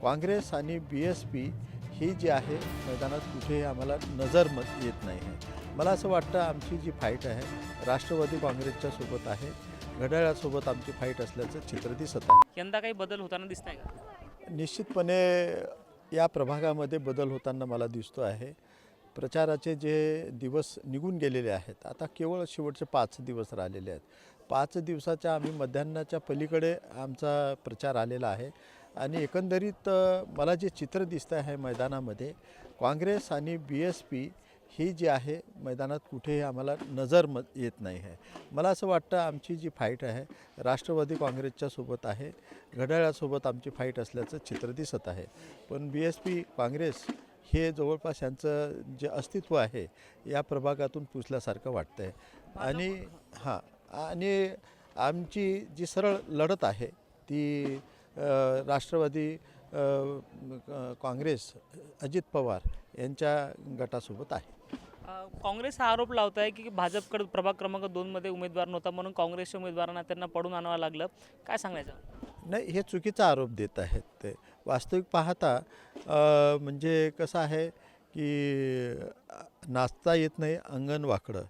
काँग्रेस आणि BSP ही जी आहे मैदानात कुठेही आम्हाला नजर येत नाही आहे. मला असं वाटतं आमची जी फाईट आहे राष्ट्रवादी काँग्रेसच्या सोबत आहे, घड्याळासोबत आमची फाईट असल्याचं चित्र दिसत आहे. यंदा काही बदल होताना दिसत आहे का? निश्चितपणे या प्रभागामध्ये बदल होताना मला दिसतो आहे. प्रचाराचे जे दिवस निघून गेलेले आहेत, आता केवळ शेवटचे 5 दिवस राहिलेले आहेत. 5 दिवसाच्या आम्ही मध्यान्हाच्या पलीकडे आमचा प्रचार आलेला आहे आणि एकंदरीत मला जे चित्र दिसतं आहे मैदानामध्ये, काँग्रेस आणि BSP ही जी आहे मैदानात कुठेही आम्हाला नजर येत नाही आहे. मला असं वाटतं आमची जी फाईट आहे राष्ट्रवादी काँग्रेसच्या सोबत आहे, घड्याळासोबत आमची फाईट असल्याचं चित्र दिसत आहे. पण BSP काँग्रेस हे जवळपास यांचं जे अस्तित्व आहे या प्रभागातून पुसल्यासारखं वाटतं आहे. आणि आमची जी सरळ लढत आहे ती राष्ट्रवादी काँग्रेस अजित पवार यांच्या गटासोबत आहे. काँग्रेस हा आरोप लावत आहे की भाजपकडे प्रभाग क्रमांक 2 मध्ये उमेदवार नव्हता म्हणून काँग्रेसच्या उमेदवारांना त्यांना पडून आणावं लागलं. काय सांगायचं? नाही, हे चुकीचा आरोप देत आहेत ते. वास्तविक पाहता म्हणजे कसं आहे की नाचता येत नाही अंगण वाकडं.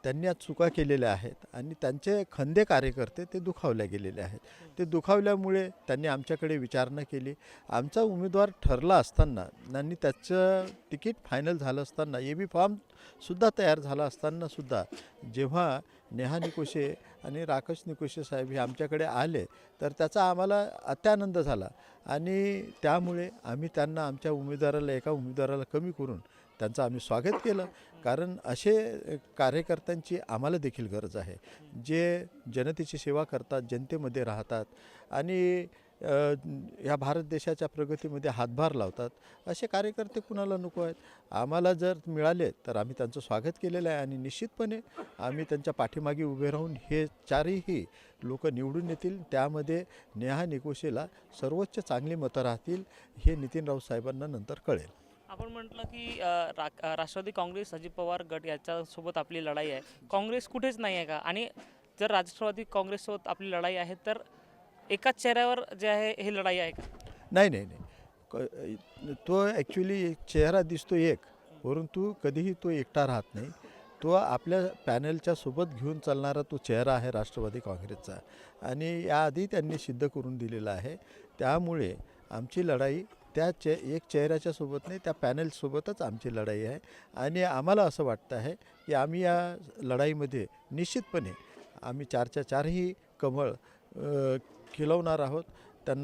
त्यांनी आज चुका केलेल्या आहेत आणि त्यांचे खंदे कार्यकर्ते ते दुखावले गेलेले आहेत. ते दुखावल्यामुळे त्यांनी आमच्याकडे विचारणा केली. आमचा उमेदवार ठरला असताना आणि त्याचं तिकीट फायनल झालं असताना, AB फॉर्मसुद्धा तयार झाला असतानासुद्धा जेव्हा नेहा निकोशे आणि राकेश निकोशे साहेब हे आमच्याकडे आले तर त्याचा आम्हाला अत्यानंद झाला आणि त्यामुळे आम्ही त्यांना आमच्या एका उमेदवाराला कमी करून त्यांचं आम्ही स्वागत केलं. कारण असे कार्यकर्त्यांची आम्हाला देखील गरज आहे, जे जनतेची सेवा करतात, जनतेमध्ये राहतात आणि ह्या भारत देशाच्या प्रगतीमध्ये हातभार लावतात. असे कार्यकर्ते कुणाला नको आहेत? आम्हाला जर मिळाले तर आम्ही त्यांचं स्वागत केलेलं आहे आणि निश्चितपणे आम्ही त्यांच्या पाठीमागे उभे राहून हे चारही लोक निवडून येतील. त्यामध्ये नेहा निकोशेला सर्वोच्च चांगली मतं राहतील हे नितीन राऊत साहेबांना नंतर कळेल. आपण म्हटलं की राष्ट्रवादी काँग्रेस अजित पवार गट याच्यासोबत आपली लढाई आहे. काँग्रेस कुठेच नाही आहे का? आणि जर राष्ट्रवादी काँग्रेससोबत आपली लढाई आहे तर एकाच चेहऱ्यावर जे आहे हे लढाई आहे का? नाही. तो ॲक्च्युली चेहरा दिसतो एक, परंतु कधीही तो एकटा राहत नाही. तो आपल्या पॅनलच्या सोबत घेऊन चालणारा तो चेहरा आहे राष्ट्रवादी काँग्रेसचा आणि याआधी त्यांनी सिद्ध करून दिलेला आहे. त्यामुळे आमची लढाई एक चेहऱ्याच्या सोबत नाही, त्या पॅनलसोबतच आमची लढाई आहे आणि आम्हाला असं वाटतं आहे की आम्ही या लढाईमध्ये निश्चितपणे आम्ही 4च्या 4ही कमळ खिलवणार आहोत